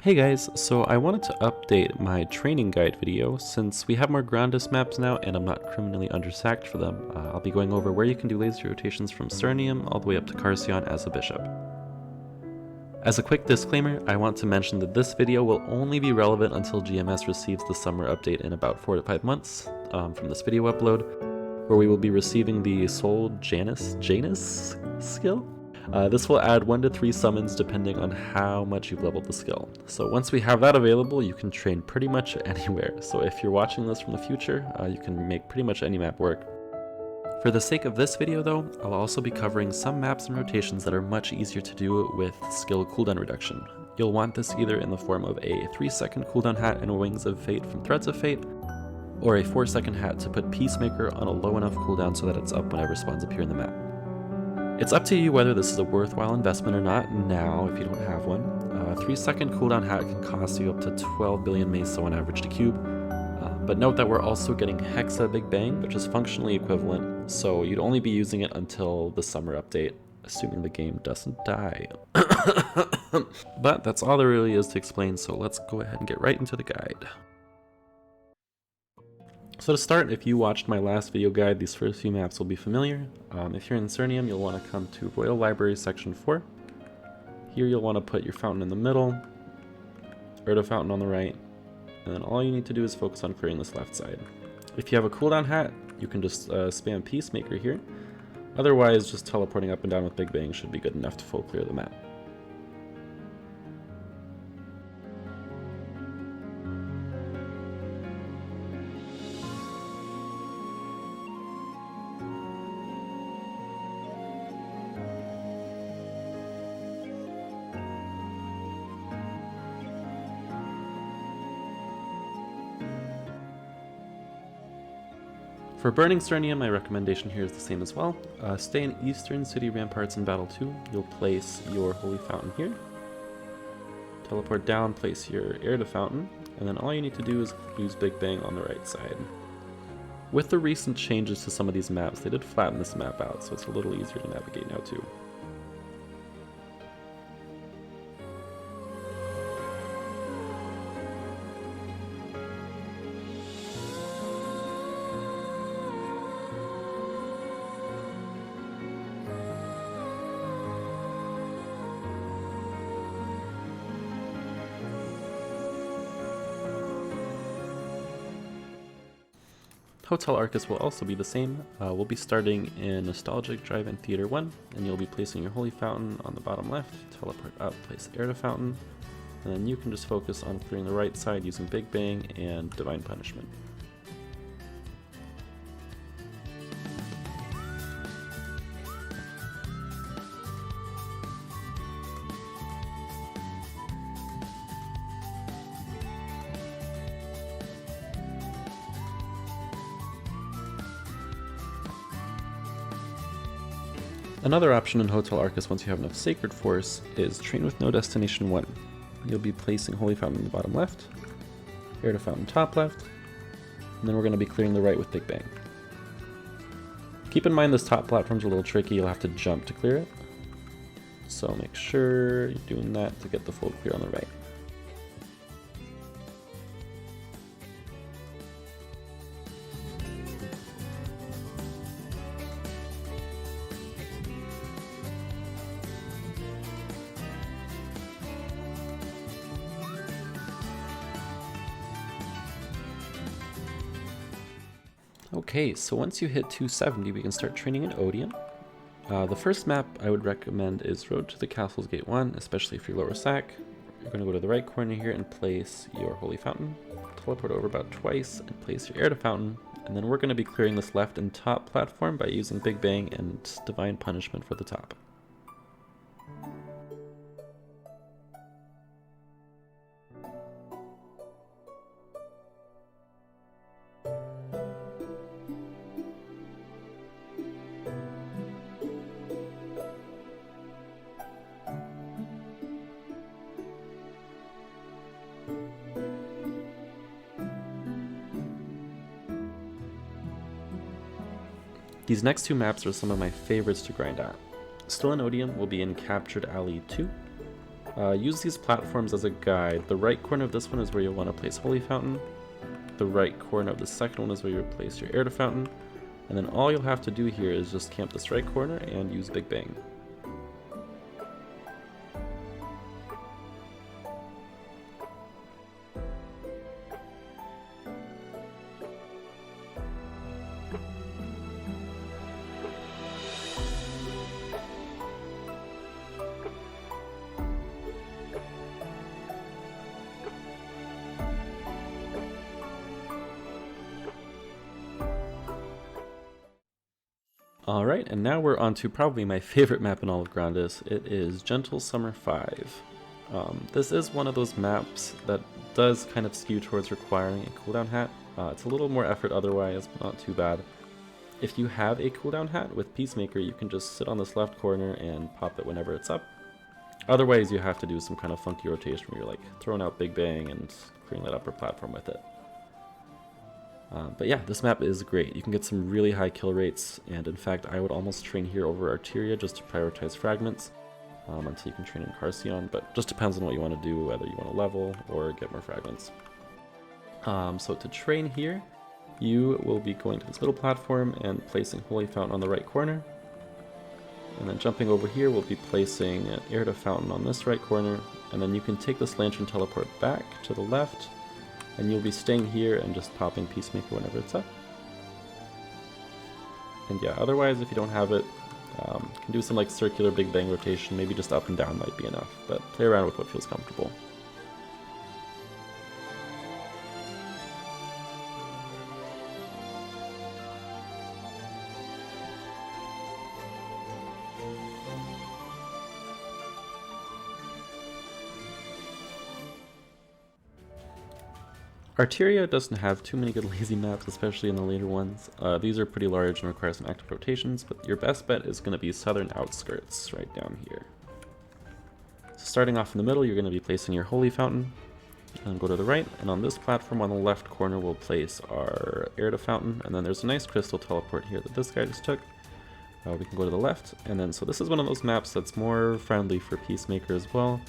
Hey guys, so I wanted to update my training guide video since we have more Groundus maps now and I'm not criminally undersacked for them. I'll be going over where you can do laser rotations from Cernium all the way up to Carcion as a bishop. As a quick disclaimer, I want to mention that this video will only be relevant until GMS receives the summer update in about 4 to 5 months from this video upload, where we will be receiving the Soul Janus skill? This will add 1 to 3 summons depending on how much you've leveled the skill. So once we have that available, you can train pretty much anywhere. So if you're watching this from the future, you can make pretty much any map work. For the sake of this video though, I'll also be covering some maps and rotations that are much easier to do with skill cooldown reduction. You'll want this either in the form of a 3-second cooldown hat in Wings of Fate from Threads of Fate, or a 4-second hat to put Peacemaker on a low enough cooldown so that it's up whenever spawns appear in the map. It's up to you whether this is a worthwhile investment or not now if you don't have one. A 3-second cooldown hat can cost you up to 12 billion meso on average to cube, but note that we're also getting Hexa Big Bang, which is functionally equivalent, so you'd only be using it until the summer update, assuming the game doesn't die. But that's all there really is to explain, so let's go ahead and get right into the guide. So to start, if you watched my last video guide, these first few maps will be familiar. If you're in Cernium, you'll want to come to Royal Library Section 4. Here you'll want to put your fountain in the middle, Erda Fountain on the right, and then all you need to do is focus on clearing this left side. If you have a cooldown hat, you can just spam Peacemaker here. Otherwise, just teleporting up and down with Big Bang should be good enough to full clear the map. For Burning Cernium, my recommendation here is the same as well. Stay in Eastern City Ramparts in Battle 2. You'll place your Holy Fountain here. Teleport down, place your Erda Fountain, and then all you need to do is use Big Bang on the right side. With the recent changes to some of these maps, they did flatten this map out, so it's a little easier to navigate now too. Hotel Arcus will also be the same. We'll be starting in Nostalgic Drive-In Theater 1, and you'll be placing your Holy Fountain on the bottom left, teleport up, place Erda Fountain, and then you can just focus on clearing the right side using Big Bang and Divine Punishment. Another option in Hotel Arcus once you have enough Sacred Force is Train with No Destination 1. You'll be placing Holy Fountain in the bottom left, Erda Fountain top left, and then we're going to be clearing the right with Big Bang. Keep in mind this top platform's a little tricky, you'll have to jump to clear it, so make sure you're doing that to get the full clear on the right. Okay, so once you hit 270, we can start training in Odium. The first map I would recommend is Road to the Castle's Gate 1, especially if you're lower sack. You're going to go to the right corner here and place your Holy Fountain, teleport over about twice, and place your Erda Fountain, and then we're going to be clearing this left and top platform by using Big Bang and Divine Punishment for the top. These next two maps are some of my favorites to grind at. Still in Odium, we'll be in Captured Alley 2. Use these platforms as a guide. The right corner of this one is where you'll want to place Holy Fountain. The right corner of the second one is where you place your Air to Fountain. And then all you'll have to do here is just camp this right corner and use Big Bang. Alright, and now we're on to probably my favorite map in all of Grandis. It is Gentle Summer 5. This is one of those maps that does kind of skew towards requiring a cooldown hat. It's a little more effort otherwise, but not too bad. If you have a cooldown hat with Peacemaker, you can just sit on this left corner and pop it whenever it's up. Otherwise, you have to do some kind of funky rotation where you're like throwing out Big Bang and clearing that upper platform with it. But yeah, this map is great. You can get some really high kill rates, and in fact I would almost train here over Arteria just to prioritize fragments until you can train in Carcion, but just depends on what you want to do, whether you want to level or get more fragments. So to train here, you will be going to this middle platform and placing Holy Fountain on the right corner, and then jumping over here we'll be placing an Air to Fountain on this right corner, and then you can take this Lantern teleport back to the left, and you'll be staying here and just popping Peacemaker whenever it's up. And yeah, otherwise if you don't have it, you can do some like circular Big Bang rotation, maybe just up and down might be enough, but play around with what feels comfortable. Arteria doesn't have too many good lazy maps, especially in the later ones. These are pretty large and require some active rotations, but your best bet is going to be Southern Outskirts, right down here. So starting off in the middle, you're going to be placing your Holy Fountain, and go to the right, and on this platform on the left corner we'll place our Air to Fountain, and then there's a nice crystal teleport here that this guy just took. We can go to the left, and then so this is one of those maps that's more friendly for Peacemaker as well,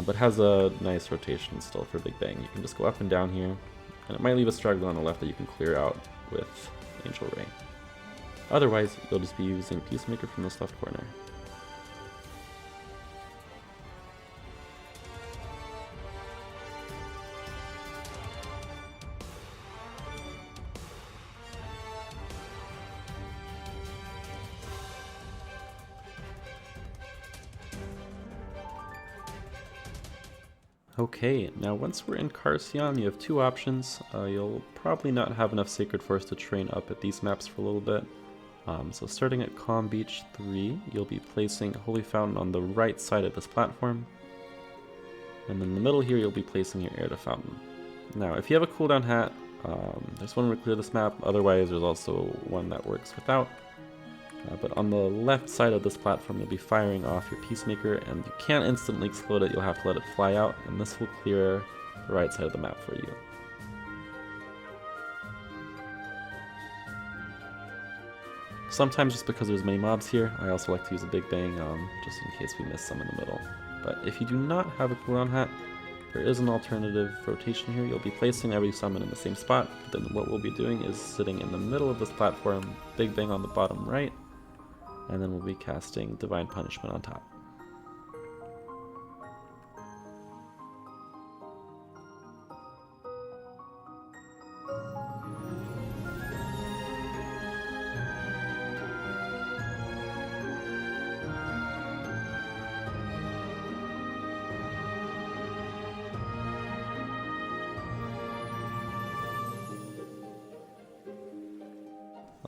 but has a nice rotation still for Big Bang. You can just go up and down here, and it might leave a straggler on the left that you can clear out with Angel Ray. Otherwise, you'll just be using Peacemaker from this left corner. Okay, now once we're in Carcion, you have two options. You'll probably not have enough Sacred Force to train up at these maps for a little bit. So starting at Calm Beach 3, you'll be placing Holy Fountain on the right side of this platform. And then in the middle here, you'll be placing your Air to Fountain. Now, if you have a cooldown hat, there's one way to clear this map, otherwise there's also one that works without. But on the left side of this platform, you'll be firing off your Peacemaker, and you can't instantly explode it, you'll have to let it fly out, and this will clear the right side of the map for you. Sometimes just because there's many mobs here, I also like to use a Big Bang, just in case we miss some in the middle. But if you do not have a cooldown hat, there is an alternative rotation here. You'll be placing every summon in the same spot, but then what we'll be doing is sitting in the middle of this platform, Big Bang on the bottom right, and then we'll be casting Divine Punishment on top.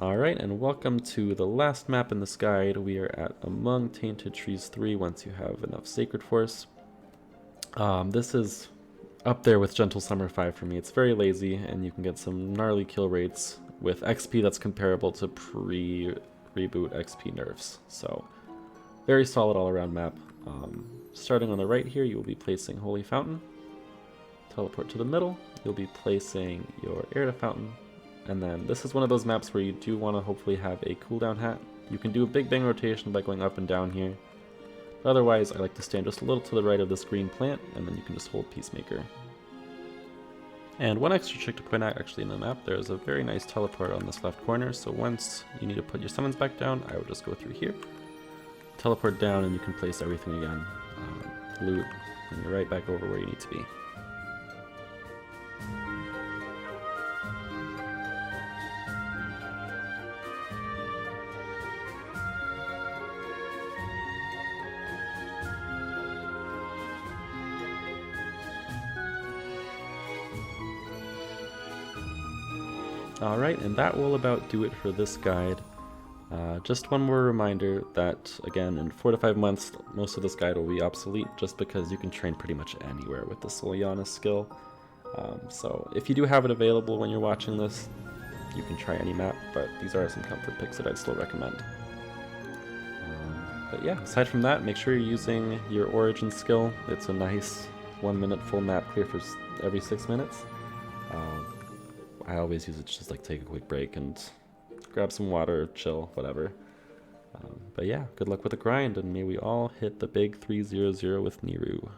Alright, and welcome to the last map in this guide. We are at Among Tainted Trees 3 once you have enough Sacred Force. This is up there with Gentle Summer 5 for me. It's very lazy, and you can get some gnarly kill rates with XP that's comparable to pre-reboot XP nerfs. So, very solid all-around map. Starting on the right here, you will be placing Holy Fountain. Teleport to the middle, you'll be placing your Air to Fountain. And then this is one of those maps where you do want to hopefully have a cooldown hat. You can do a Big Bang rotation by going up and down here. But otherwise, I like to stand just a little to the right of this green plant, and then you can just hold Peacemaker. And one extra trick to point out actually in the map, there's a very nice teleport on this left corner, so once you need to put your summons back down, I would just go through here, teleport down, and you can place everything again, loot, and you're right back over where you need to be. Alright, and that will about do it for this guide. Just one more reminder that, again, in 4 to 5 months, most of this guide will be obsolete just because you can train pretty much anywhere with the Soleanna skill. So if you do have it available when you're watching this, you can try any map, but these are some comfort picks that I'd still recommend. But yeah, aside from that, make sure you're using your Origin skill. It's a nice 1 minute full map clear for every 6 minutes. I always use it to just like take a quick break and grab some water, chill, whatever. But yeah, good luck with the grind, and may we all hit the big 300 with Niru.